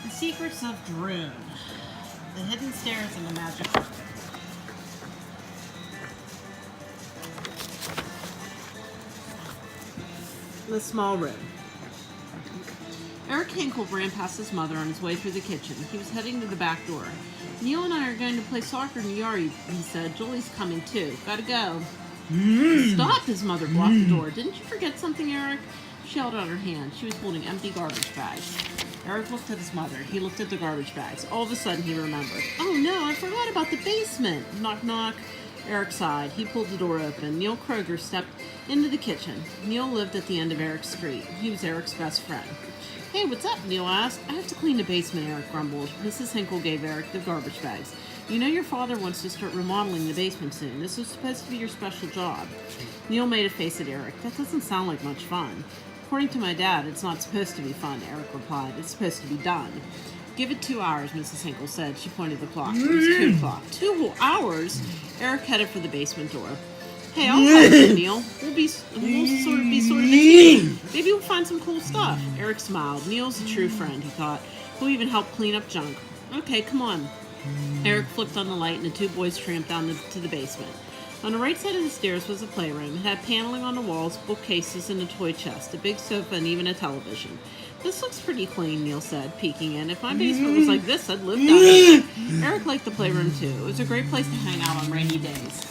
The Secrets of Droon. The Hidden Stairs and the Magic Carpet. The small room. Eric Hinkle ran past his mother on his way through the kitchen. He was heading to the back door. Neil and I are going to play soccer in the yard, he said. Julie's coming too. Gotta go. Stop, his mother blocked the door. Didn't you forget something, Eric? She held out her hand. She was holding empty garbage bags. Eric looked at his mother. He looked at the garbage bags. All of a sudden, he remembered. Oh no, I forgot about the basement. Knock, knock. Eric sighed. He pulled the door open. Neil Kroger stepped into the kitchen. Neil lived at the end of Eric's street. He was Eric's best friend. Hey, what's up? Neil asked. I have to clean the basement, Eric grumbled. Mrs. Hinkle gave Eric the garbage bags. You know your father wants to start remodeling the basement soon. This was supposed to be your special job. Neil made a face at Eric. That doesn't sound like much fun. According to my dad, it's not supposed to be fun, Eric replied. It's supposed to be done. Give it 2 hours, Mrs. Hinkle said. She pointed at the clock. It was 2 o'clock. 2 whole hours? Eric headed for the basement door. Hey, I'll help you, Neil. We'll sort of be a team. Maybe we'll find some cool stuff. Eric smiled. Neil's a true friend, he thought. He'll even help clean up junk. Okay, come on. Eric flicked on the light and the two boys tramped down to the basement. On the right side of the stairs was a playroom. It had paneling on the walls, bookcases, and a toy chest, a big sofa, and even a television. This looks pretty clean, Neil said, peeking in. If my basement was like this, I'd live down here. Eric liked the playroom, too. It was a great place to hang out on rainy days.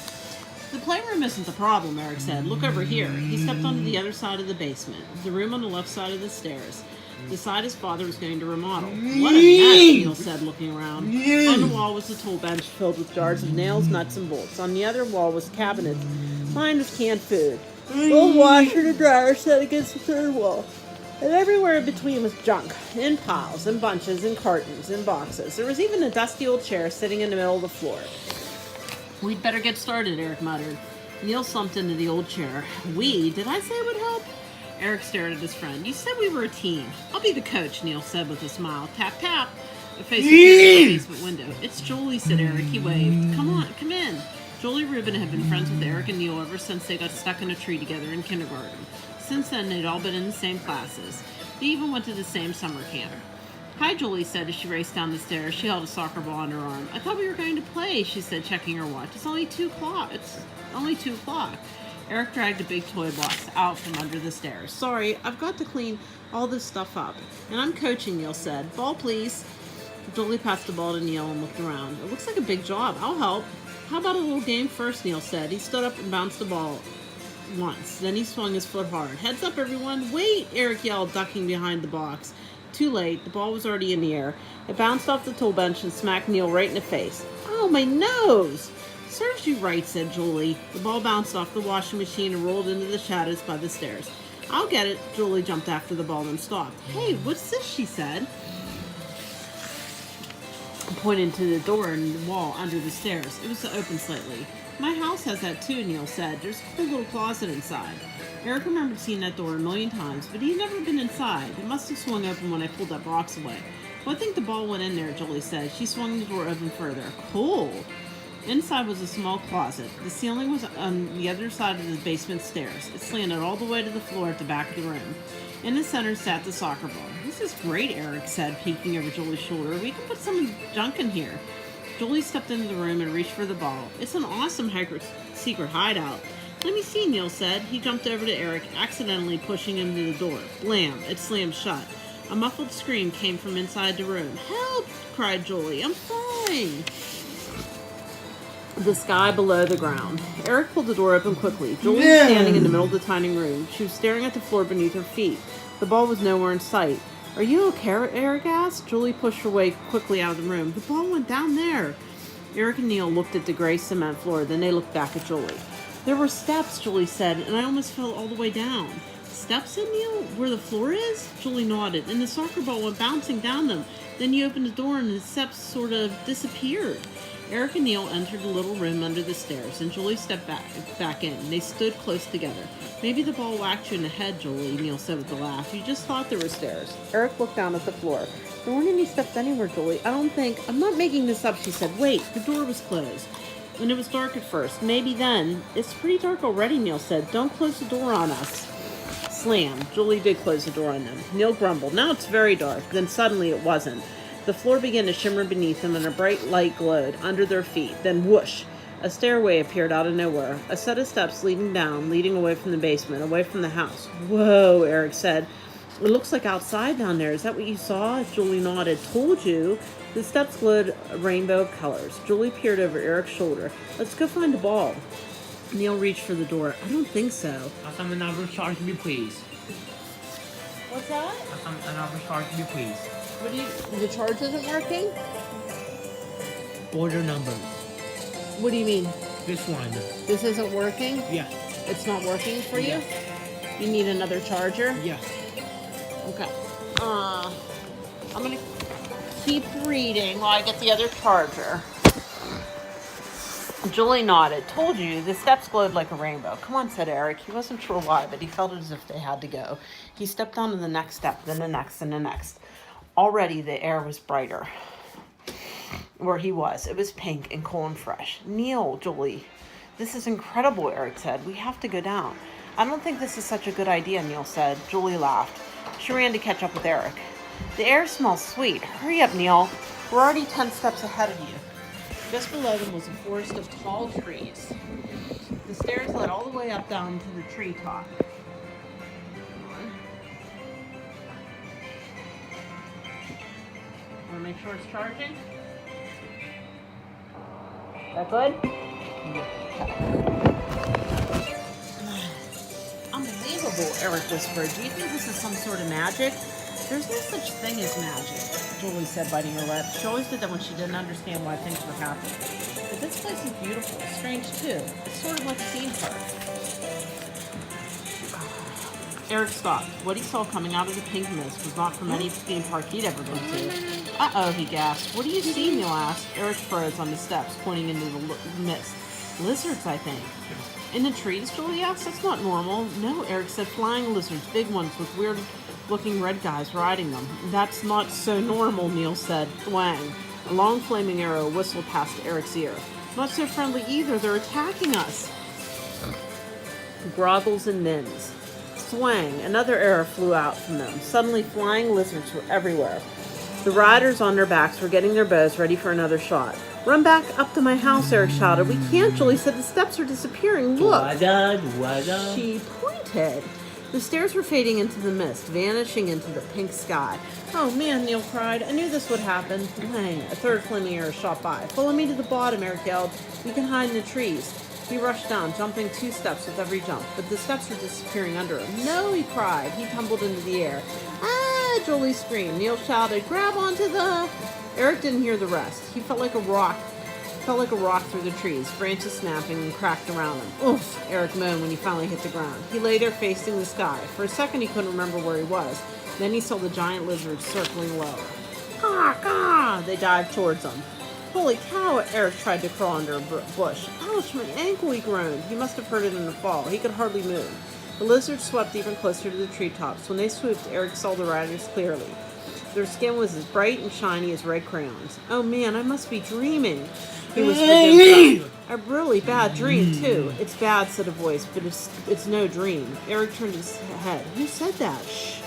The playroom isn't the problem, Eric said. Look over here. He stepped onto the other side of the basement, the room on the left side of the stairs. The side his father was going to remodel. What a mess, Neil said, looking around. On the wall was a tool bench filled with jars of nails, nuts, and bolts. On the other wall was cabinets lined with canned food. Old washer and dryer set against the third wall. And everywhere in between was junk, in piles, in bunches, in cartons, in boxes. There was even a dusty old chair sitting in the middle of the floor. We'd better get started, Eric muttered. Neil slumped into the old chair. We? Did I say it would help? Eric stared at his friend. You said we were a team. I'll be the coach, Neil said with a smile. Tap, tap. A face appeared in the basement window. It's Jolie, said Eric. He waved. Come on, come in. Jolie Rubin had been friends with Eric and Neil ever since they got stuck in a tree together in kindergarten. Since then, they'd all been in the same classes. They even went to the same summer camp. Hi, Jolie said as she raced down the stairs. She held a soccer ball on her arm. I thought we were going to play, she said, checking her watch. It's only 2 o'clock. Eric dragged a big toy box out from under the stairs. Sorry, I've got to clean all this stuff up. And I'm coaching, Neil said. Ball, please. Jolie passed the ball to Neil and looked around. It looks like a big job. I'll help. How about a little game first, Neil said. He stood up and bounced the ball once. Then he swung his foot hard. Heads up, everyone. Wait, Eric yelled, ducking behind the box. Too late. The ball was already in the air. It bounced off the tool bench and smacked Neil right in the face. Oh, my nose! Serves you right, said Jolie. The ball bounced off the washing machine and rolled into the shadows by the stairs. I'll get it. Jolie jumped after the ball and stopped. Hey, what's this, she said, pointing to the door in the wall under the stairs. It was open slightly. My house has that too, Neil said. There's a cool little closet inside. Eric remembered seeing that door a million times, but he'd never been inside. It must have swung open when I pulled that box away. Well, I think the ball went in there, Jolie said. She swung the door open further. Cool. Inside was a small closet. The ceiling was on the other side of the basement stairs. It slanted all the way to the floor at the back of the room. In the center sat the soccer ball. This is great, Eric said, peeking over Jolie's shoulder. We can put some junk in here. Jolie stepped into the room and reached for the ball. It's an awesome secret hideout. Let me see, Neil said. He jumped over to Eric, accidentally pushing him to the door. Blam! It slammed shut. A muffled scream came from inside the room. Help! Cried Jolie. I'm falling! The sky below the ground. Eric pulled the door open quickly. Jolie was standing in the middle of the tiny room. She was staring at the floor beneath her feet. The ball was nowhere in sight. Are you okay? Eric asked. Jolie pushed her way quickly out of the room. The ball went down there. Eric and Neil looked at the gray cement floor. Then they looked back at Jolie. There were steps, Jolie said, and I almost fell all the way down. Steps, said Neil? Where the floor is? Jolie nodded. And the soccer ball went bouncing down them. Then you opened the door and the steps sort of disappeared. Eric and Neil entered the little room under the stairs, and Jolie stepped back in. They stood close together. Maybe the ball whacked you in the head, Jolie, Neil said with a laugh. You just thought there were stairs. Eric looked down at the floor. There weren't any steps anywhere, Jolie. I'm not making this up, she said. Wait, the door was closed. And it was dark at first. Maybe then. It's pretty dark already, Neil said. Don't close the door on us. Slam. Julie did close the door on them. Neil grumbled. Now it's very dark. Then suddenly it wasn't. The floor began to shimmer beneath them and a bright light glowed under their feet. Then whoosh! A stairway appeared out of nowhere. A set of steps leading down, leading away from the basement, away from the house. Whoa, Eric said. It looks like outside down there. Is that what you saw? Julie nodded. Told you. The steps glowed a rainbow of colors. Julie peered over Eric's shoulder. Let's go find a ball. Neil reached for the door. I don't think so. Another charge me, please. What's that? Another charge me, please. What do you? The charge isn't working? Order number. What do you mean? This one. This isn't working? Yeah. It's not working for you? Yeah. You need another charger? Yeah. Okay. I'm gonna keep reading while I get the other charger. Julie nodded. Told you, the steps glowed like a rainbow. Come on, said Eric. He wasn't sure why, but he felt as if they had to go. He stepped onto the next step, then the next, and the next. Already the air was brighter. Where he was, it was pink and cool and fresh. Neil, Julie, this is incredible, Eric said. We have to go down. I don't think this is such a good idea, Neil said. Julie laughed. She ran to catch up with Eric. The air smells sweet. Hurry up, Neil. We're already 10 steps ahead of you. Just below them was a forest of tall trees. The stairs led all the way up down to the treetop. Want to make sure it's charging? Is that good? Unbelievable, Eric whispered. Do you think this is some sort of magic? There's no such thing as magic, Julie said, biting her lip. She always did that when she didn't understand why things were happening. But this place is beautiful. Strange, too. It's sort of like a theme park. Eric stopped. What he saw coming out of the pink mist was not from any theme park he'd ever been to. Uh-oh, he gasped. What do you see? Neil asked. Eric froze on the steps, pointing into the mist. Lizards, I think. In the trees, Julie asked. That's not normal. No, Eric said. Flying lizards, big ones with weird-looking red guys riding them. That's not so normal, Neil said. Thwang. A long flaming arrow whistled past Eric's ear. Not so friendly either. They're attacking us. Groggles and Nins. Swang! Another arrow flew out from them. Suddenly, flying lizards were everywhere. The riders on their backs were getting their bows ready for another shot. Run back up to my house, Eric shouted. We can't, Julie said. The steps are disappearing. Look! She pointed. The stairs were fading into the mist, vanishing into the pink sky. Oh man, Neil cried. I knew this would happen. Bang! A third flaming arrow shot by. Follow me to the bottom, Eric yelled. We can hide in the trees. He rushed down, jumping 2 steps with every jump, but the steps were disappearing under him. No, he cried. He tumbled into the air. Ah! Julie screamed. Neil shouted, grab onto the... Eric didn't hear the rest. He felt like a rock through the trees, branches snapping and cracked around him. Oof! Eric moaned when he finally hit the ground. He lay there facing the sky. For a second he couldn't remember where he was. Then he saw the giant lizards circling lower. Caw! Caw! They dived towards him. Holy cow, Eric tried to crawl under a bush. Ouch, my ankle, he groaned. He must have hurt it in the fall. He could hardly move. The lizards swept even closer to the treetops. When they swooped, Eric saw the riders clearly. Their skin was as bright and shiny as red crayons. Oh man, I must be dreaming. He whispered to himself. A really bad dream, too. It's bad, said a voice, but it's no dream. Eric turned his head. Who said that? Shh.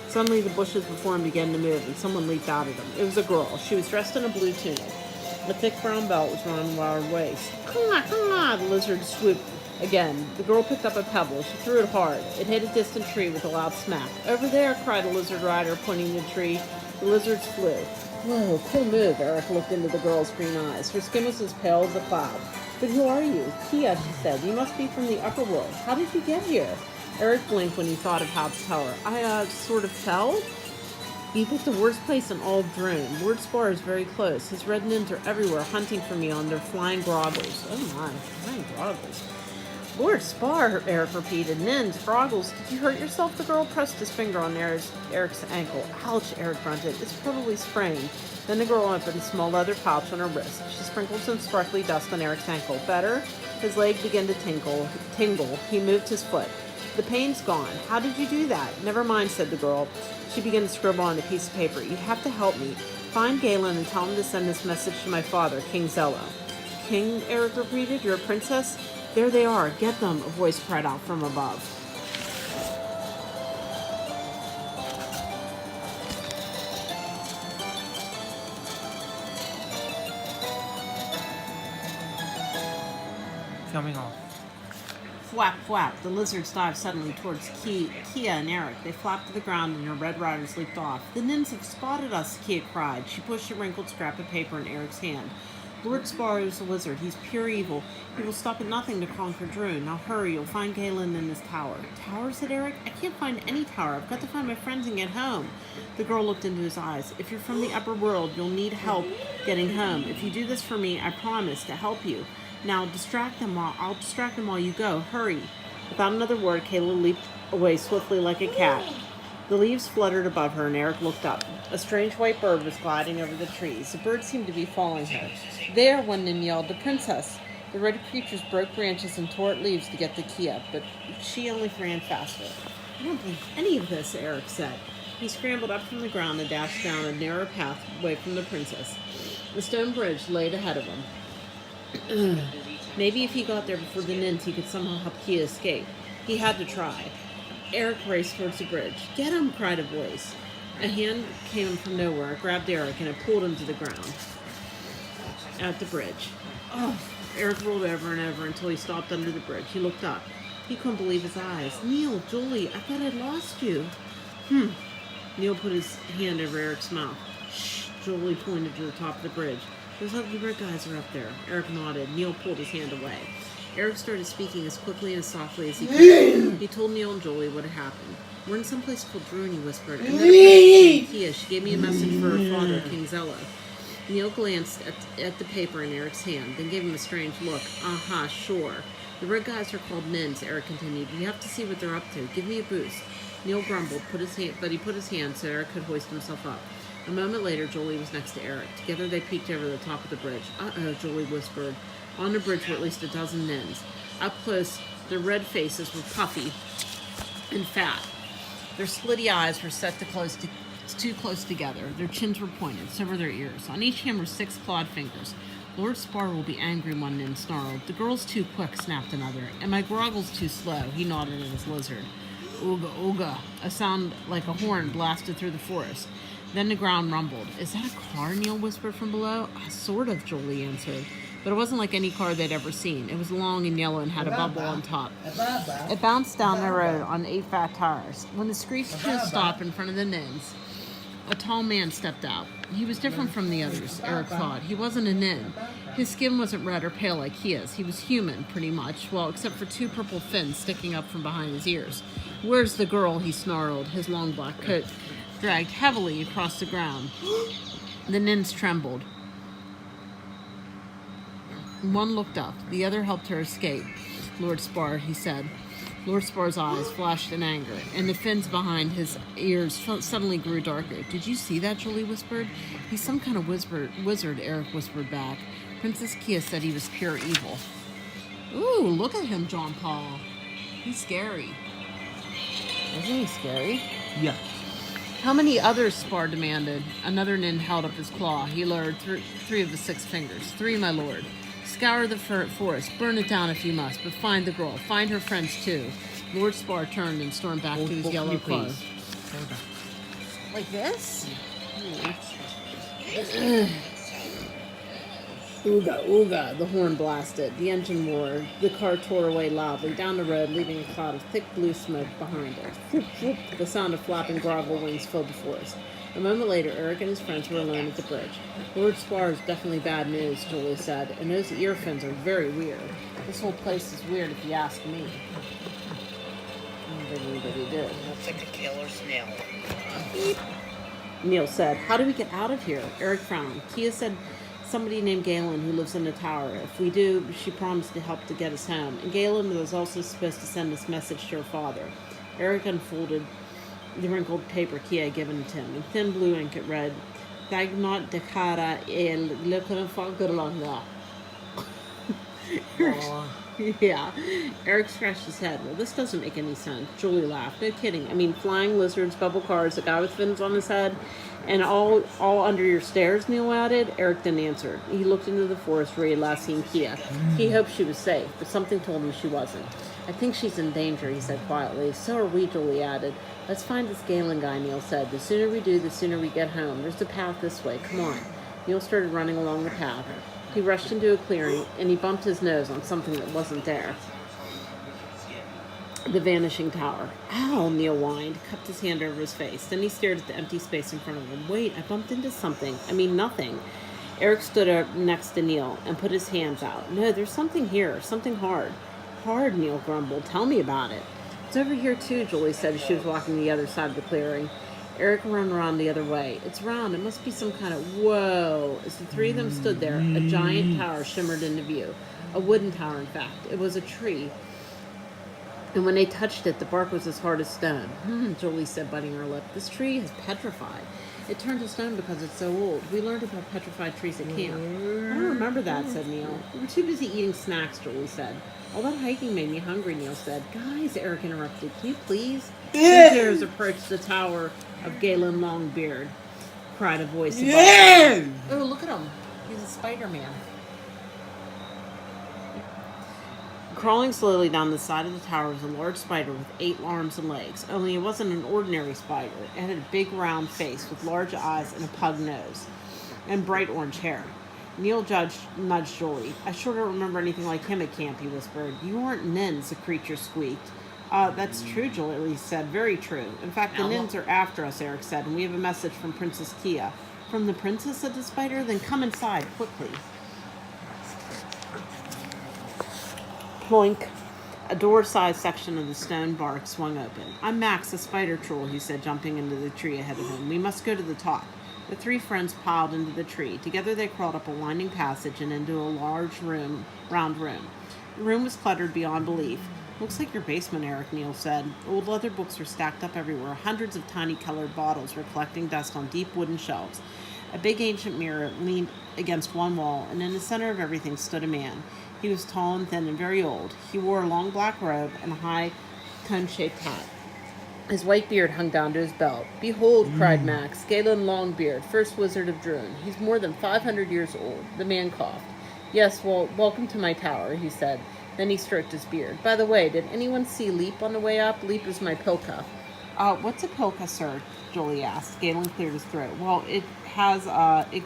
Suddenly the bushes before him began to move, and someone leaped out at him. It was a girl. She was dressed in a blue tunic. A thick brown belt was around her waist. The lizard swooped again. The girl picked up a pebble. She threw it hard. It hit a distant tree with a loud smack. Over there, cried a lizard rider, pointing to the tree. The lizards flew. Whoa, cool move. Eric looked into the girl's green eyes. Her skin was as pale as a cloud. But who are you? Kia, she said. You must be from the upper world. How did you get here? Eric blinked when he thought of how to tell her. I sort of fell? You picked the worst place in all of Droon. Ward Spar is very close. His red nins are everywhere, hunting for me on their flying groggles. Oh my, flying groggles. Lord Spar, Eric repeated. Nins, groggles. Did you hurt yourself? The girl pressed his finger on Eric's ankle. Ouch, Eric grunted. It's probably sprained. Then the girl opened a small leather pouch on her wrist. She sprinkled some sparkly dust on Eric's ankle. Better? His leg began to tingle. He moved his foot. The pain's gone. How did you do that? Never mind, said the girl. She began to scribble on a piece of paper. You have to help me. Find Galen and tell him to send this message to my father, King Zello. King, Eric repeated. You're a princess? There they are. Get them, a voice cried out from above. coming off. Thwap, thwap. The lizards dived suddenly towards Kia and Eric. They flapped to the ground and her red riders leaped off. The Nins have spotted us, Kia cried. She pushed a wrinkled scrap of paper in Eric's hand. Lord Spar is a wizard. He's pure evil. He will stop at nothing to conquer Droon. Now hurry, you'll find Galen in his tower. Tower, said Eric? I can't find any tower. I've got to find my friends and get home. The girl looked into his eyes. If you're from the upper world, you'll need help getting home. If you do this for me, I promise to help you. Now I'll distract them while you go. Hurry. Without another word, Kayla leaped away swiftly like a cat. The leaves fluttered above her, and Eric looked up. A strange white bird was gliding over the trees. The bird seemed to be following her. There, one Nin yelled, the princess. The red creatures broke branches and tore at leaves to get to Kia, but she only ran faster. I don't believe any of this, Eric said. He scrambled up from the ground and dashed down a narrow path away from the princess. The stone bridge laid ahead of him. Maybe if he got there before the Nins, he could somehow help Kia escape. He had to try. Eric raced towards the bridge. Get him, cried a voice. A hand came from nowhere. It grabbed Eric and it pulled him to the ground at the bridge. Oh, Eric rolled over and over until he stopped under the bridge. He looked up. He couldn't believe his eyes. Neil, Julie, I thought I'd lost you. Neil put his hand over Eric's mouth. Shh, Julie pointed to the top of the bridge. Those ugly red guys are up there. Eric nodded. Neil pulled his hand away. Eric started speaking as quickly and as softly as he could. He told Neil and Julie what had happened. We're in some place called Droon, he whispered. I met a princess named Kia. She gave me a message for her father, King Zella. Neil glanced at the paper in Eric's hand, then gave him a strange look. Aha, sure. The red guys are called Nins, Eric continued. We have to see what they're up to. Give me a boost. Neil grumbled, but he put his hand so Eric could hoist himself up. A moment later, Julie was next to Eric. Together they peeked over the top of the bridge. Uh-oh, Julie whispered. On the bridge were at least a dozen Nins. Up close, their red faces were puffy and fat. Their slitty eyes were set too close together. Their chins were pointed, so were their ears. On each hand were 6 clawed fingers. Lord Spar will be angry, one Nin snarled. The girl's too quick, snapped another. And my groggle's too slow, he nodded at his lizard. Ooga, ooga. A sound like a horn blasted through the forest. Then the ground rumbled. Is that a car? Neil whispered from below. Sort of, Julie answered. But it wasn't like any car they'd ever seen. It was long and yellow and had a bubble on top. It bounced down the road on 8 fat tires. When the screech came to stop in front of the Nins, a tall man stepped out. He was different from the others, Eric thought. He wasn't a Nin. His skin wasn't red or pale like Kia's. He was human, pretty much, well, except for 2 purple fins sticking up from behind his ears. Where's the girl? He snarled, his long black coat dragged heavily across the ground. The Nins trembled. One looked up. The other helped her escape. Lord Spar, he said. Lord Spar's eyes flashed in anger, and the fins behind his ears suddenly grew darker. Did you see that? Julie whispered. He's some kind of wizard, Eric whispered back. Princess Kia said he was pure evil. Ooh, look at him, John Paul. He's scary. Isn't he scary? Yeah. How many others? Spar demanded. Another Nin held up his claw. He lowered 3 of the 6 fingers. 3, my lord. Scour the forest. Burn it down if you must, but find the girl. Find her friends, too. Lord Spar turned and stormed back to his yellow car. Like this? Ooga, ooga, the horn blasted. The engine roared. The car tore away loudly down the road, leaving a cloud of thick blue smoke behind it. The sound of flapping groggle wings filled the forest. A moment later, Eric and his friends were alone at the bridge. Lord Spar is definitely bad news, Julie said, and those ear fins are very weird. This whole place is weird if you ask me. What did he do? Looks like a killer snail. Beep. Neil said, how do we get out of here? Eric frowned. Kia said somebody named Galen who lives in the tower. If we do, she promised to help to get us home. And Galen was also supposed to send this message to her father. Eric unfolded the wrinkled paper Kia had given to him. In thin blue ink it read, Dagnot de cara el le confongerlanga. Yeah. Eric scratched his head. Well, this doesn't make any sense. Julie laughed. No kidding. I mean, flying lizards, bubble cars, a guy with fins on his head, and all under your stairs, Neil added. Eric didn't answer. He looked into the forest where he had last seen Kia. He hoped she was safe, but something told him she wasn't. I think she's in danger, he said quietly. So are we, Julie added. Let's find this Galen guy, Neil said. The sooner we do, the sooner we get home. There's a path this way. Come on. Neil started running along the path. He rushed into a clearing, and he bumped his nose on something that wasn't there. The vanishing tower. Ow, Neil whined, cupped his hand over his face. Then he stared at the empty space in front of him. Wait, I bumped into something. I mean, nothing. Eric stood up next to Neil and put his hands out. No, there's something here, something hard. Hard, Neil grumbled. Tell me about it. It's over here, too, Julie said as she was walking the other side of the clearing. Eric ran around the other way. It's round. It must be some kind of... Whoa. As the three of them stood there, a giant tower shimmered into view. A wooden tower, in fact. It was a tree. And when they touched it, the bark was as hard as stone. Jolie said, biting her lip. This tree is petrified. It turned to stone because it's so old. We learned about petrified trees at camp. I don't remember that, said Neil. We were too busy eating snacks, Jolie said. All that hiking made me hungry, Neil said. Guys, Eric interrupted. Can you please? Visitors approached the tower of Galen Longbeard, cried a voice above them. Oh, look at him. He's a Spider-Man. Crawling slowly down the side of the tower was a large spider with 8 arms and legs. Only it wasn't an ordinary spider. It had a big round face with large eyes and a pug nose and bright orange hair. Neil nudged Jolie. I sure don't remember anything like him at camp, he whispered. You aren't Nins, the creature squeaked. That's true, Jolie said. Very true. In fact, the Nins are after us, Eric said, and we have a message from Princess Kia. From the princess, said the spider? Then come inside, quickly. Ploink. A door-sized section of the stone bark swung open. I'm Max, the spider troll, he said, jumping into the tree ahead of him. We must go to the top. The 3 friends piled into the tree. Together they crawled up a winding passage and into a large round room. The room was cluttered beyond belief. Looks like your basement, Eric, Neil said. Old leather books were stacked up everywhere. Hundreds of tiny colored bottles were collecting dust on deep wooden shelves. A big ancient mirror leaned against one wall, and in the center of everything stood a man. He was tall and thin and very old. He wore a long black robe and a high cone-shaped hat. His white beard hung down to his belt. Behold, cried Max, Galen Longbeard, first wizard of Droon. He's more than 500 years old. The man coughed. Yes, well, welcome to my tower, he said. Then he stroked his beard. By the way, did anyone see Leap on the way up? Leap is my pilka. What's a pilka, sir? Jolie asked. Galen cleared his throat. Well, it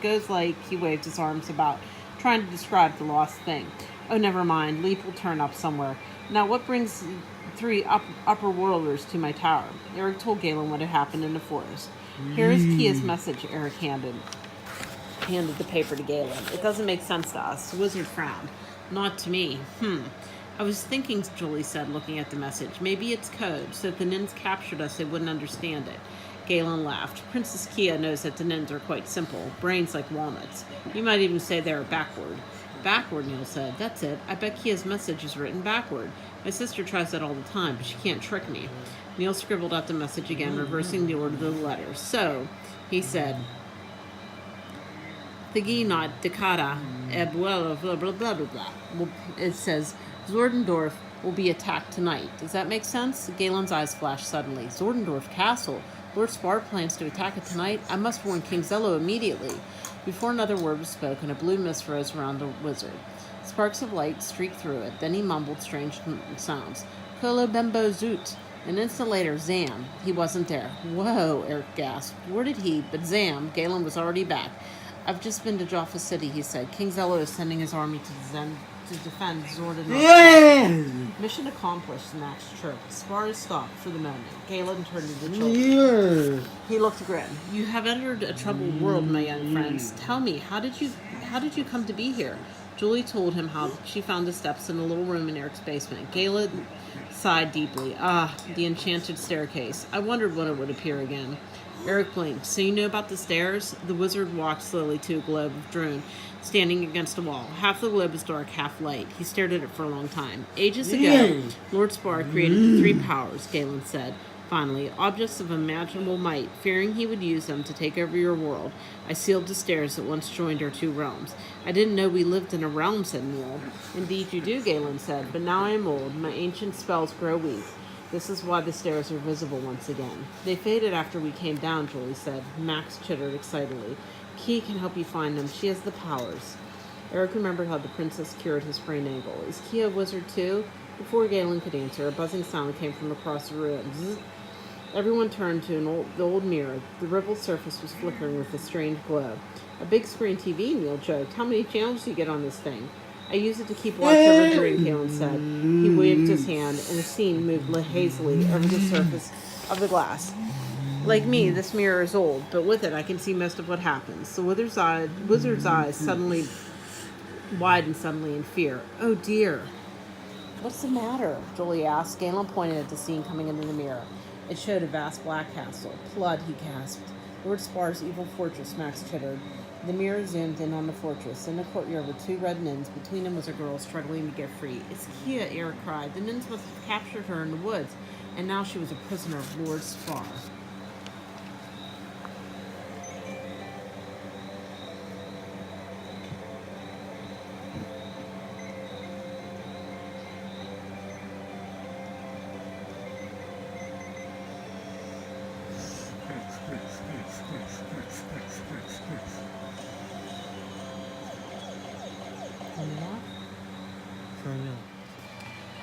goes like, he waved his arms about, trying to describe the lost thing. Oh, never mind. Leap will turn up somewhere. Now, what brings 3 upper worlders to my tower? Eric told Galen what had happened in the forest. Here is Kia's message, Eric handed the paper to Galen. It doesn't make sense to us. The wizard frowned. Not to me. I was thinking, Jolie said, looking at the message. Maybe it's code, so if the Nins captured us, they wouldn't understand it. Galen laughed. Princess Kia knows that the Nins are quite simple, brains like walnuts. You might even say they're backward. Backward, Neil said. That's it. I bet Kia's message is written backward. My sister tries that all the time, but she can't trick me. Neil scribbled out the message again, reversing the order of the letters. So, he said, Thiginot, Dakata, blah, blah, blah, blah, blah, blah. Well, it says, Zordendorf will be attacked tonight. Does that make sense? Galen's eyes flashed suddenly. Zordendorf Castle? Lord Spar plans to attack it tonight? I must warn King Zello immediately. Before another word was spoken, a blue mist rose around the wizard. Sparks of light streaked through it. Then he mumbled strange sounds. Kolo Bembo Zoot. An instant later, Zam. He wasn't there. Whoa, Eric gasped. Where did he? But Zam, Galen was already back. I've just been to Jaffa City, he said. King Zello is sending his army to defend Zordon. Mission accomplished, Max chirped. Spars stopped for the moment. Galen turned to the children. He looked grim. You have entered a troubled world, my young friends. Tell me, how did you come to be here? Julie told him how she found the steps in the little room in Eric's basement. Galen sighed deeply. The enchanted staircase. I wondered when it would appear again. Eric blinked. So you know about the stairs? The wizard walked slowly to a globe of Droon, standing against a wall. Half the globe was dark, half light. He stared at it for a long time. Ages ago, Lord Spar created the 3 powers, Galen said. Finally, objects of imaginable might, fearing he would use them to take over your world. I sealed the stairs that once joined our 2 realms. I didn't know we lived in a realm, said Neil. Indeed you do, Galen said, but now I am old. My ancient spells grow weak. This is why the stairs are visible once again. They faded after we came down, Julie said. Max chittered excitedly. Kia can help you find them. She has the powers. Eric remembered how the princess cured his sprained ankle. Is Kia a wizard too? Before Galen could answer, a buzzing sound came from across the room. Zzz. Everyone turned to the old mirror. The rippled surface was flickering with a strange glow. A big screen TV, Neil joked. How many channels do you get on this thing? I use it to keep watch over Droon, Galen said. He waved his hand, and a scene moved hazily over the surface of the glass. Like me, this mirror is old, but with it I can see most of what happens. The wizard's eyes suddenly widened in fear. Oh dear. What's the matter? Julie asked. Galen pointed at the scene coming into the mirror. It showed a vast black castle. Blood, he gasped. Lord Spar's evil fortress, Max chittered. The mirror zoomed in on the fortress. In the courtyard were 2 red nuns. Between them was a girl struggling to get free. It's Kia, Eric cried. The nuns must have captured her in the woods, and now she was a prisoner of Lord Spar.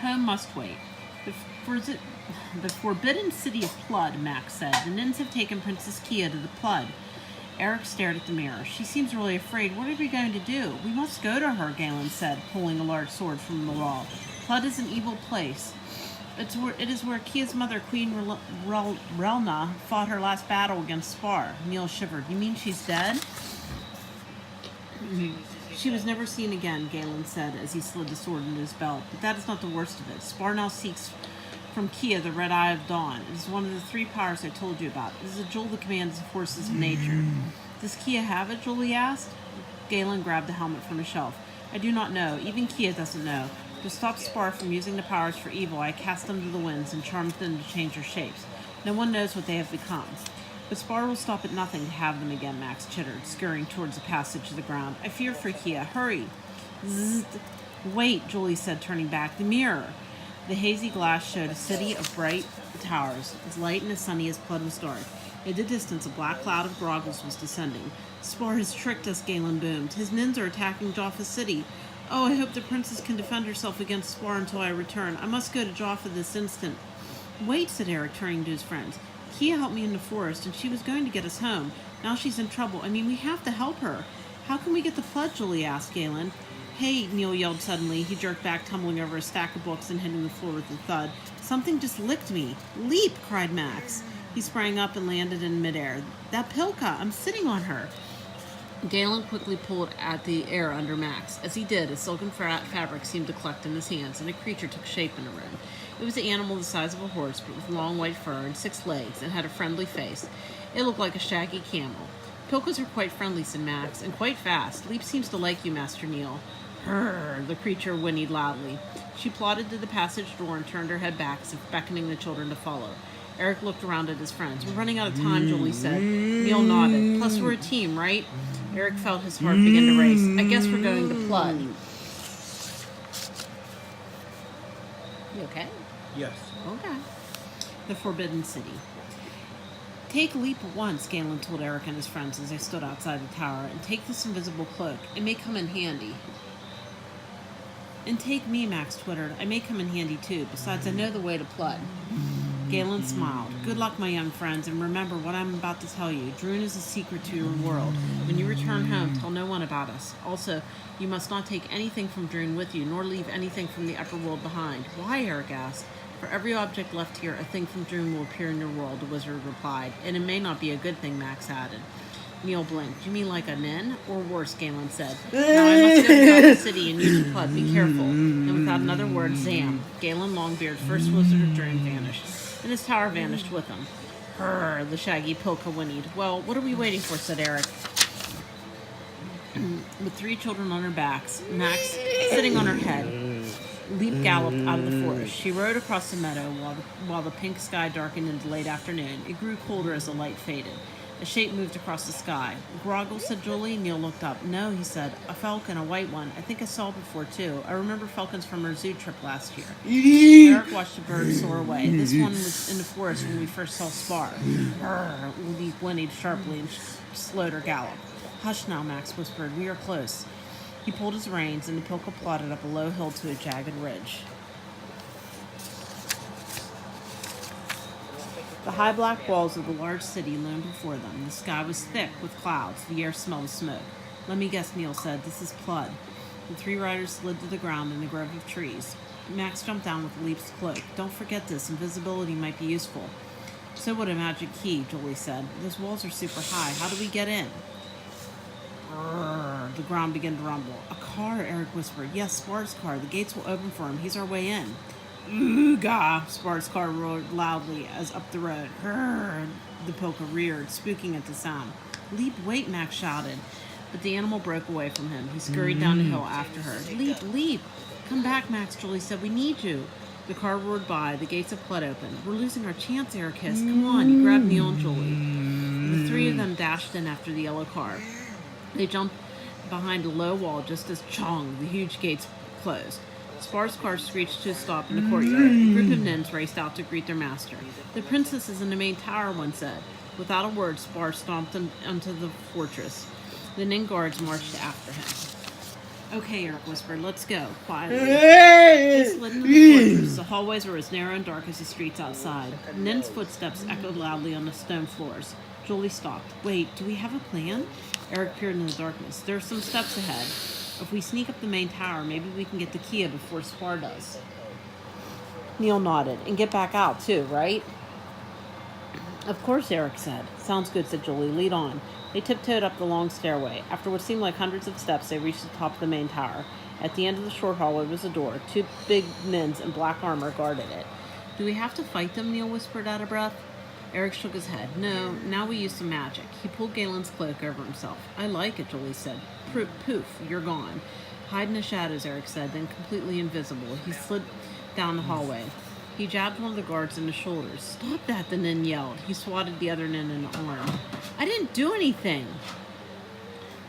Home must wait. The forbidden city of Plud, Max said. The nuns have taken Princess Kia to the Plud. Eric stared at the mirror. She seems really afraid. What are we going to do? We must go to her, Galen said, pulling a large sword from the wall. Plud is an evil place. It is where Kia's mother, Queen Relna, fought her last battle against Spar. Neil shivered. You mean she's dead? She was never seen again, Galen said as he slid the sword into his belt. But that is not the worst of it. Spar now seeks from Kia the Red Eye of Dawn. It is one of the 3 powers I told you about. It is a jewel that commands the forces of nature. Does Kia have it? Julie asked. Galen grabbed the helmet from a shelf. I do not know. Even Kia doesn't know. To stop Spar from using the powers for evil, I cast them to the winds and charmed them to change their shapes. No one knows what they have become. But Spar will stop at nothing to have them again, Max chittered, scurrying towards the passage to the ground. I fear for Kia. Hurry. Zzz. Wait, Julie said, turning back. The mirror. The hazy glass showed a city of bright towers, as light and as sunny as Plud was dark. In the distance, a black cloud of groggles was descending. Spar has tricked us, Galen boomed. His nuns are attacking Jaffa's city. Oh, I hope the princess can defend herself against Spar until I return. I must go to Jaffa this instant. Wait, said Eric, turning to his friends. Kia helped me in the forest, and she was going to get us home. Now she's in trouble. I mean, we have to help her. How can we get the Plud? Julie asked Galen. Hey, Neil yelled suddenly. He jerked back, tumbling over a stack of books and hitting the floor with a thud. Something just licked me. Leap, cried Max. He sprang up and landed in midair. That Pilka! I'm sitting on her. Galen quickly pulled at the air under Max. As he did, a silken fabric seemed to collect in his hands, and a creature took shape in the room. It was an animal the size of a horse, but with long white fur and 6 legs, and had a friendly face. It looked like a shaggy camel. Pilkas are quite friendly, said Max, and quite fast. Leap seems to like you, Master Neil. Brrr, the creature whinnied loudly. She plodded to the passage door and turned her head back, as if beckoning the children to follow. Eric looked around at his friends. We're running out of time, Julie said. Neil nodded. Plus we're a team, right? Eric felt his heart begin to race. I guess we're going to Plud. You okay? Yes. Okay. The Forbidden City. Take Leap at once, Galen told Eric and his friends as they stood outside the tower, and take this invisible cloak. It may come in handy. And take me, Max twittered. I may come in handy too. Besides, I know the way to Plud. Galen smiled. Good luck, my young friends, and remember what I'm about to tell you. Droon is a secret to your world. When you return home, tell no one about us. Also, you must not take anything from Droon with you, nor leave anything from the upper world behind. Why, Eric asked. For every object left here, a thing from Droon will appear in your world, the wizard replied. And it may not be a good thing, Max added. Neil blinked. You mean like a nin? Or worse, Galen said. Now I must go to the city and use the Plud. Be careful. And without another word, Zam, Galen Longbeard, first wizard of Droon, vanished. And his tower vanished with him. Brrr, the shaggy Pilka whinnied. Well, what are we waiting for, said Eric. With 3 children on her backs, Max sitting on her head, Leap galloped out of the forest. She rode across the meadow while the pink sky darkened into late afternoon. It grew colder as the light faded. A shape moved across the sky. Groggle, said Julie. Neil looked up. No, he said. A falcon, a white one. I think I saw it before, too. I remember falcons from our zoo trip last year. Eric watched the bird soar away. This one was in the forest when we first saw Spar. Leap whinnied sharply and slowed her gallop. Hush now, Max whispered. We are close. He pulled his reins, and the Pilka plodded up a low hill to a jagged ridge. The high black walls of the large city loomed before them. The sky was thick with clouds. The air smelled of smoke. "Let me guess," Neil said. "This is Plud." The three riders slid to the ground in a grove of trees. Max jumped down with Leap's cloak. "Don't forget this. Invisibility might be useful." "So would a magic key," Julie said. "Those walls are super high. How do we get in?" The ground began to rumble. "A car," Eric whispered. "Yes, Spar's car. The gates will open for him. He's our way in." "Ooga!" Spar's car roared loudly as up the road. The polka reared, spooking at the sound. "Leap, wait!" Max shouted. But the animal broke away from him. He scurried down the hill after her. "Leap, Leap! Come back, Max," Julie said. "We need you." The car roared by. The gates of Plud opened. "We're losing our chance," Eric hissed. "Come on." He grabbed Neil and Julie. The three of them dashed in after the yellow car. They jumped behind a low wall just as chong, the huge gates closed. Spar's car screeched to a stop in the courtyard. A group of nuns raced out to greet their master. "The princess is in the main tower," one said. Without a word, Spar stomped onto the fortress. The nin guards marched after him. "Okay," Eric whispered. "Let's go." Quietly. They slid into the fortress. The hallways were as narrow and dark as the streets outside. Nin's footsteps echoed loudly on the stone floors. Julie stopped. "Wait, do we have a plan?" Eric peered in the darkness. "There are some steps ahead. If we sneak up the main tower, maybe we can get to Kia before Spar does." Neil nodded. "And get back out, too, right?" "Of course," Eric said. "Sounds good," said Julie. "Lead on." They tiptoed up the long stairway. After what seemed like hundreds of steps, they reached the top of the main tower. At the end of the short hallway was a door. Two big men in black armor guarded it. "Do we have to fight them?" Neil whispered out of breath. Eric shook his head. "No, now we use some magic." He pulled Galen's cloak over himself. "I like it," Julie said. Poof, you're gone." "Hide in the shadows," Eric said, then completely invisible. He slid down the hallway. He jabbed one of the guards in the shoulders. "Stop that," the nin yelled. He swatted the other nin in the arm. "I didn't do anything,"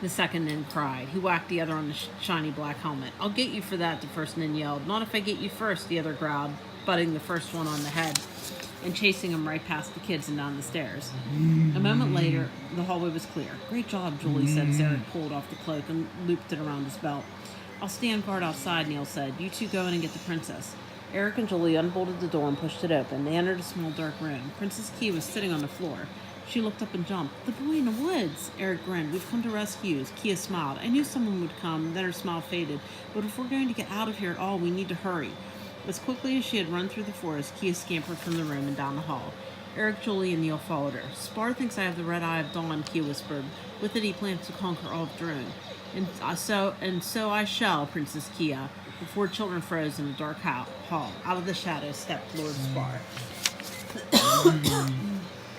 the second nin cried. He whacked the other on the shiny black helmet. "I'll get you for that," the first nin yelled. "Not if I get you first," the other growled, butting the first one on the head and chasing him right past the kids and down the stairs. A moment later, the hallway was clear. "Great job," Julie said as Eric pulled off the cloak and looped it around his belt. "I'll stand guard outside," Neil said. "You two go in and get the princess." Eric and Julie unbolted the door and pushed it open. They entered a small dark room. Princess Kia was sitting on the floor. She looked up and jumped. "The boy in the woods!" Eric grinned. "We've come to rescue you." Kia smiled. "I knew someone would come." Then her smile faded. "But if we're going to get out of here at all, we need to hurry." As quickly as she had run through the forest, Kia scampered from the room and down the hall. Eric, Julie, and Neil followed her. "Spar thinks I have the red eye of dawn," Kia whispered. "With it, he plans to conquer all of Droon." And so I shall, Princess Kia." The four children froze in a dark hall. Out of the shadows stepped Lord Spar.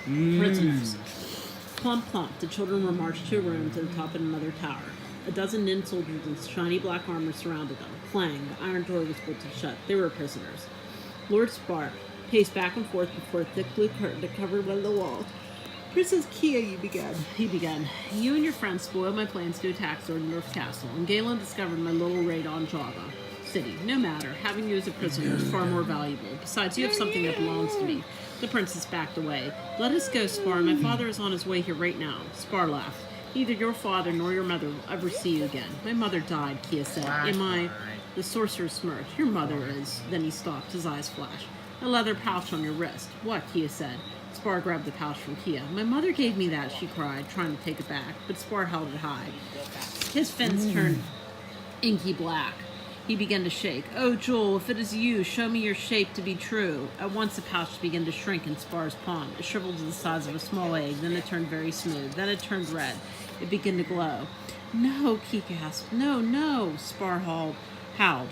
Prisoners. Plump, plump. The children were marched to a room to the top of another tower. A dozen nin soldiers in shiny black armor surrounded them. Clang. The iron door was bolted shut. They were prisoners. Lord Spar paced back and forth before a thick blue curtain that covered one of the walls. "Princess Kia," he began. "You and your friends spoiled my plans to attack Zordendorf's castle, and Galen discovered my little raid on Java City. No matter, having you as a prisoner is far more valuable. Besides, you have something that belongs to me." The princess backed away. "Let us go, Spar. My father is on his way here right now." Spar laughed. "Neither your father nor your mother will ever see you again." "My mother died," Kia said. "Am I?" The sorcerer smirked. "Your mother is." Then he stopped. His eyes flashed. "A leather pouch on your wrist." "What?" Kia said. Spar grabbed the pouch from Kia. "My mother gave me that," she cried, trying to take it back, but Spar held it high. His fins turned inky black. He began to shake. "Oh, Joel, if it is you, show me your shape to be true." At once the pouch began to shrink in Spar's palm. It shriveled to the size of a small egg, then it turned very smooth. Then it turned red. It began to glow. "No," Kia gasped. "No, no," Spar howled.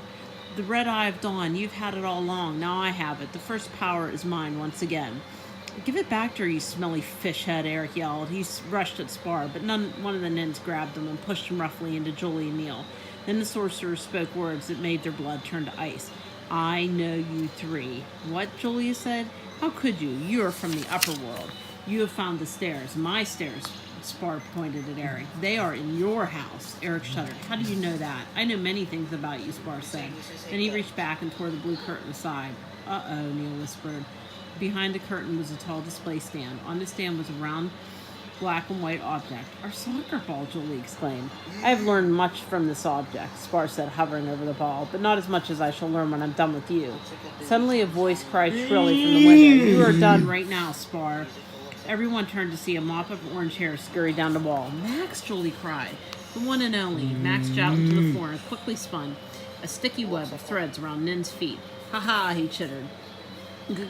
"The red eye of dawn, you've had it all along. Now I have it. The first power is mine once again." "Give it back to her, you smelly fish head," Eric yelled. He rushed at Spar, but one of the nins grabbed him and pushed him roughly into Julie and Neil. Then the sorcerer spoke words that made their blood turn to ice. "I know you three." "What?" Julia said. "How could you? You are from the upper world. You have found the stairs." "My stairs," Spar pointed at Eric. "They are in your house." Eric shuddered. "How do you know that?" "I know many things about you," Spar said. Then he reached back and tore the blue curtain aside. "Uh-oh," Neil whispered. Behind the curtain was a tall display stand. On the stand was a round black and white object. Our soccer ball, Julie exclaimed. I have learned much from this object, Spar said, hovering over the ball, but not as much as I shall learn when I'm done with you. Suddenly a voice cried shrilly from the window. You are done right now, Spar. Everyone turned to see a mop of orange hair scurry down the wall. Max, Julie cried. The one and only. Max jumped to the floor and quickly spun a sticky web of threads around Nin's feet. Ha ha, he chittered.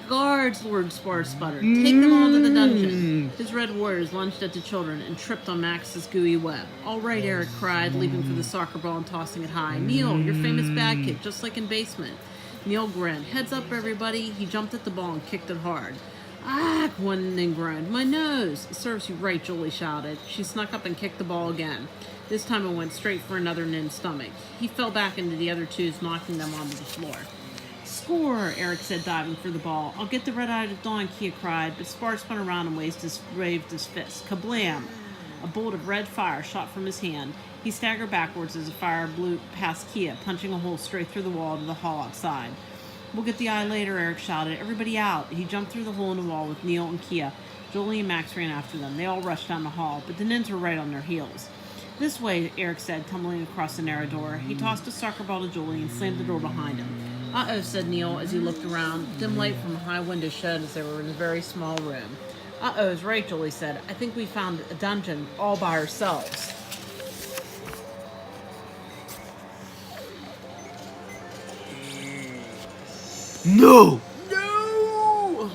Guards, Lord Spar sputtered. Take them all to the dungeon. His red warriors lunged at the children and tripped on Max's gooey web. All right, Eric cried, leaping for the soccer ball and tossing it high. Neil, your famous bad kid, just like in basement. Neil grinned. Heads up, everybody. He jumped at the ball and kicked it hard. Ah, one Nin groaned. My nose! It serves you right, Julie shouted. She snuck up and kicked the ball again. This time it went straight for another Nin's stomach. He fell back into the other two's, knocking them onto the floor. Score, Eric said, diving for the ball. I'll get the red-eyed of dawn, Kia cried, but Spar spun around and waved his fist. Kablam! A bolt of red fire shot from his hand. He staggered backwards as the fire blew past Kia, punching a hole straight through the wall to the hall outside. We'll get the eye later, Eric shouted. Everybody out. He jumped through the hole in the wall with Neil and Kia. Julie and Max ran after them. They all rushed down the hall, but the Nins were right on their heels. This way, Eric said, tumbling across the narrow door. He tossed a soccer ball to Julie and slammed the door behind him. Uh-oh, said Neil as he looked around. Dim light from a high window showed as they were in a very small room. Uh-oh's right, Julie said. I think we found a dungeon all by ourselves. No! No!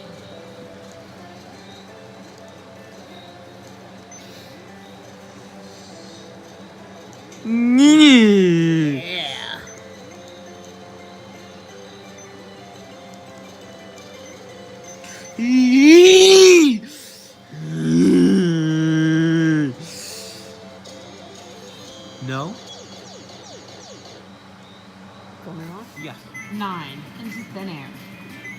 Yeah. No? Going off? Yeah. 9. Into thin air.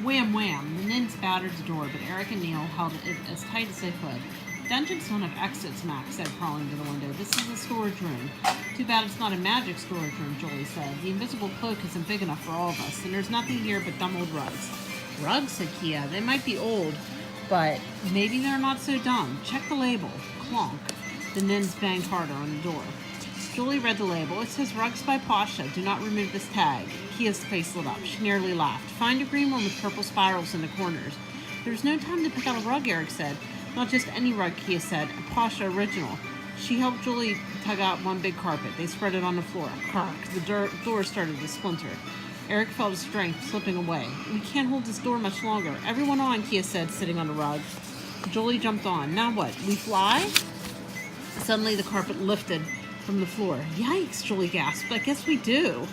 Wham wham. The Nins battered the door, but Eric and Neil held it as tight as they could. Dungeons don't have exits, Max said, crawling to the window. This is a storage room. Too bad it's not a magic storage room, Julie said. The invisible cloak isn't big enough for all of us, and there's nothing here but dumb old rugs. Rugs, said Kia. They might be old, but maybe they're not so dumb. Check the label. Clonk. The Nins banged harder on the door. Julie read the label. It says, Rugs by Pasha. Do not remove this tag. Kia's face lit up. She nearly laughed. Find a green one with purple spirals in the corners. There's no time to pick out a rug, Eric said. Not just any rug, Kia said. A Pasha original. She helped Julie tug out one big carpet. They spread it on the floor. Crack. The door started to splinter. Eric felt his strength slipping away. We can't hold this door much longer. Everyone on, Kia said, sitting on the rug. Julie jumped on. Now what? We fly? Suddenly the carpet lifted from the floor. Yikes, Julie gasped. I guess we do.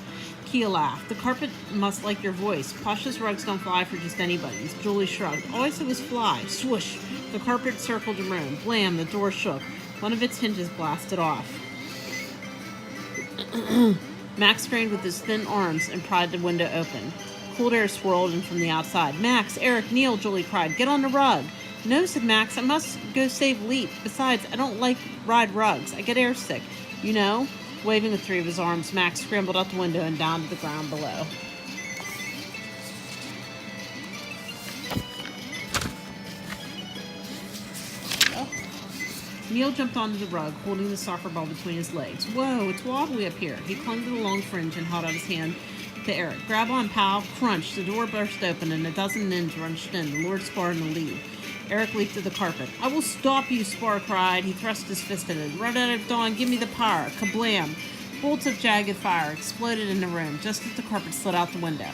Kia laughed. The carpet must like your voice. Pasha's rugs don't fly for just anybody's. Julie shrugged. All I said was fly. Swoosh. The carpet circled the room. Blam, the door shook. One of its hinges blasted off. Max strained with his thin arms and pried the window open. Cold air swirled in from the outside. Max, Eric, Neil, Julie cried. Get on the rug. No, said Max. I must go save Leap. Besides, I don't like ride rugs. I get airsick. You know? Waving the three of his arms, Max scrambled out the window and down to the ground below. Neil jumped onto the rug, holding the soccer ball between his legs. Whoa, it's wobbly up here. He clung to the long fringe and held out his hand to Eric. Grab on, pal. Crunch. The door burst open and a dozen Nins runched in, the Lord Spar in the lead. Eric leaped to the carpet. I will stop you, Spar cried. He thrust his fist at it. Red out of dawn, give me the power. Kablam. Bolts of jagged fire exploded in the room, just as the carpet slid out the window.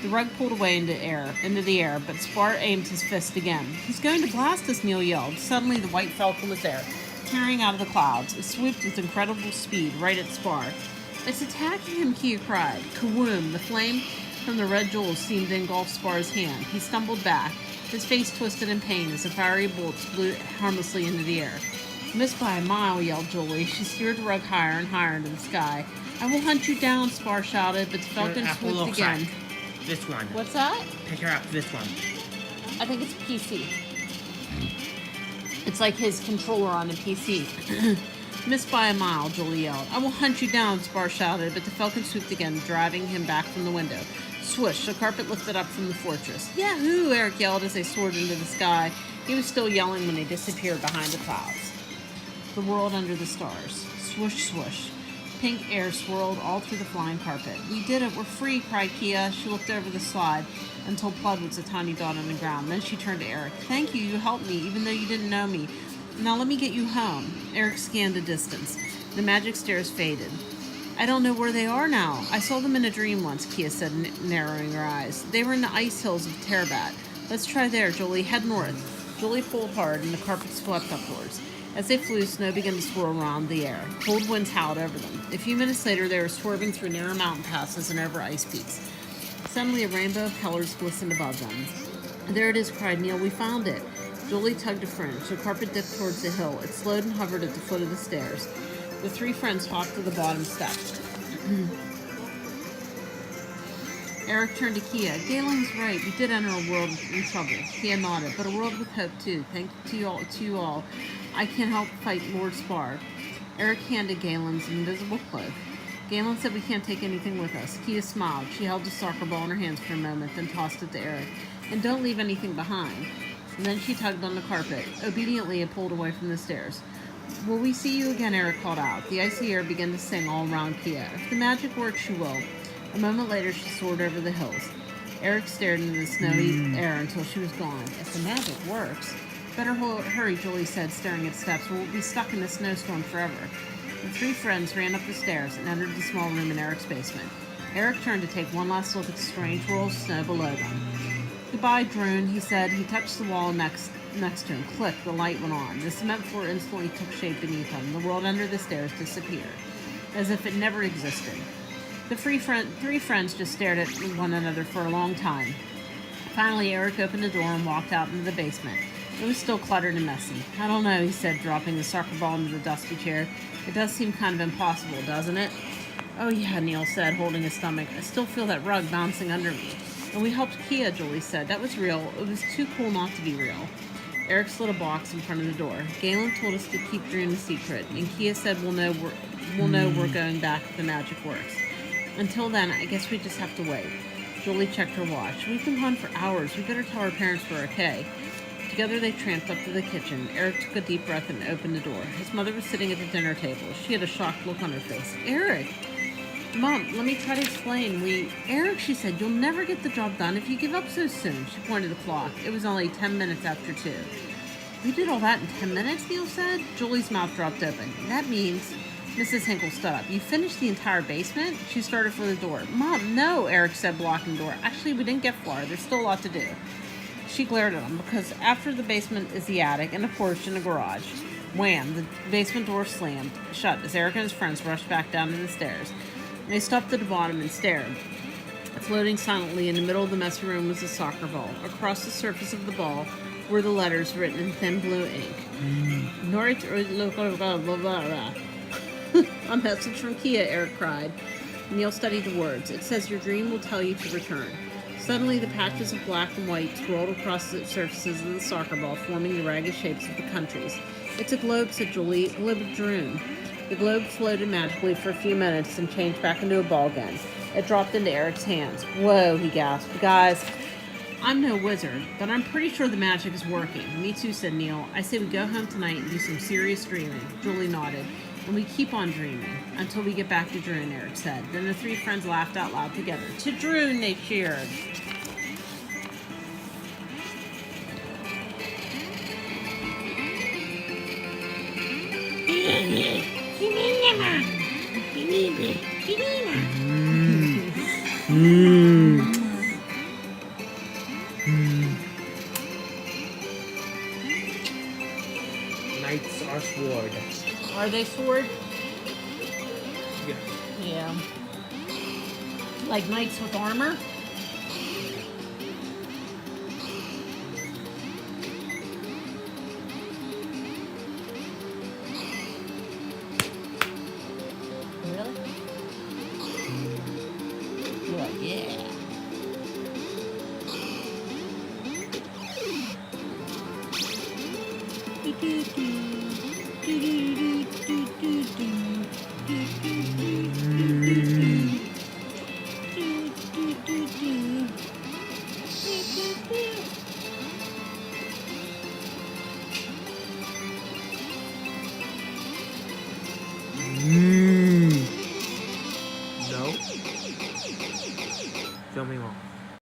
The rug pulled away into the air, but Spar aimed his fist again. He's going to blast us, Neil yelled. Suddenly, the white falcon was there, tearing out of the clouds. It swooped with incredible speed right at Spar. It's attacking him, Kia cried. Kawoom! The flame from the red jewels seemed to engulf Spar's hand. He stumbled back, his face twisted in pain as the fiery bolts flew harmlessly into the air. Missed by a mile, yelled Julie. She steered the rug higher and higher into the sky. I will hunt you down, Spar shouted, but the falcon swooped again. Like this one. What's that? Pick her up, this one. I think it's PC. It's like his controller on the PC. Missed by a mile, Julie yelled. I will hunt you down, Spar shouted, but the falcon swooped again, driving him back from the window. Swoosh, the carpet lifted up from the fortress. Yahoo! Eric yelled as they soared into the sky. He was still yelling when they disappeared behind the clouds. the world under the stars. Swoosh, swoosh. Pink air swirled all through the flying carpet. We did it, we're free, cried Kia. She looked over the slide until Plud was a tiny dot on the ground. Then she turned to Eric. Thank you, you helped me, even though you didn't know me. Now let me get you home. Eric scanned the distance. The magic stairs faded. I don't know where they are now. I saw them in a dream once, Kia said, narrowing her eyes. They were in the ice hills of Terbat. Let's try there, Julie. Head north. Julie pulled hard, and the carpet swept upwards. As they flew, snow began to swirl around the air. Cold winds howled over them. A few minutes later, they were swerving through narrow mountain passes and over ice peaks. Suddenly, a rainbow of colors glistened above them. There it is, cried Neil. We found it. Julie tugged a fringe. The carpet dipped towards the hill. It slowed and hovered at the foot of the stairs. The three friends hopped to the bottom steps. Eric turned to Kia. Galen's right. We did enter a world in trouble. Kia nodded. But a world with hope, too. Thank you to you all. I can help fight Lord Spar. Eric handed Galen's invisible cloak. Galen said we can't take anything with us. Kia smiled. She held the soccer ball in her hands for a moment, then tossed it to Eric. And don't leave anything behind. And then she tugged on the carpet. Obediently, it pulled away from the stairs. Will we see you again? Eric called out. The icy air began to sing all around Kia. If the magic works, she will. A moment later, she soared over the hills. Eric stared into the snowy air until she was gone. If the magic works... Better hurry, Julie said, staring at steps, or we'll be stuck in this snowstorm forever. The three friends ran up the stairs and entered the small room in Eric's basement. Eric turned to take one last look at the strange roll of snow below them. Goodbye, Droon, he said. He touched the wall next to him. Click, the light went on. The cement floor instantly took shape beneath him. The world under the stairs disappeared, as if it never existed. The three friends just stared at one another for a long time. Finally, Eric opened the door and walked out into the basement. It was still cluttered and messy. I don't know, he said, dropping the soccer ball into the dusty chair. It does seem kind of impossible, doesn't it? Oh yeah, Neil said, holding his stomach. I still feel that rug bouncing under me. And we helped Kia, Julie said. That was real. It was too cool not to be real. Eric slid a box in front of the door. Galen told us to keep Droon a secret, and Kia said we'll know we're going back if the magic works. Until then, I guess we just have to wait. Julie checked her watch. We've been gone for hours. We better tell our parents we're okay. Together they tramped up to the kitchen. Eric took a deep breath and opened the door. His mother was sitting at the dinner table. She had a shocked look on her face. Eric! Mom, let me try to explain. Eric, she said, you'll never get the job done if you give up so soon. She pointed to the clock. It was only 10 minutes after 2. You did all that in 10 minutes, Neil said. Julie's mouth dropped open. That means... Mrs. Hinkle stood up. You finished the entire basement? She started for the door. Mom, no, Eric said, blocking the door. Actually, we didn't get far. There's still a lot to do. She glared at him, because after the basement is the attic and a porch and a garage. Wham! The basement door slammed shut as Eric and his friends rushed back down to the stairs. They stopped at the bottom and stared. Floating silently in the middle of the messy room was a soccer ball. Across the surface of the ball were the letters written in thin blue ink. A message from Kia, Eric cried. Neil studied the words. It says your dream will tell you to return. Suddenly, the patches of black and white swirled across the surfaces of the soccer ball, forming the ragged shapes of the countries. It's a globe, said Julie. A globe of Droon. The globe floated magically for a few minutes and changed back into a ball again. It dropped into Eric's hands. Whoa, he gasped. Guys, I'm no wizard, but I'm pretty sure the magic is working. Me too, said Neil. I say we go home tonight and do some serious dreaming. Julie nodded. And we keep on dreaming until we get back to Droon, Eric said. Then the three friends laughed out loud together. To Droon, they cheered. Knights are sword. Are they sword? Yeah. Yeah. Like knights with armor? Really? You're like, yeah.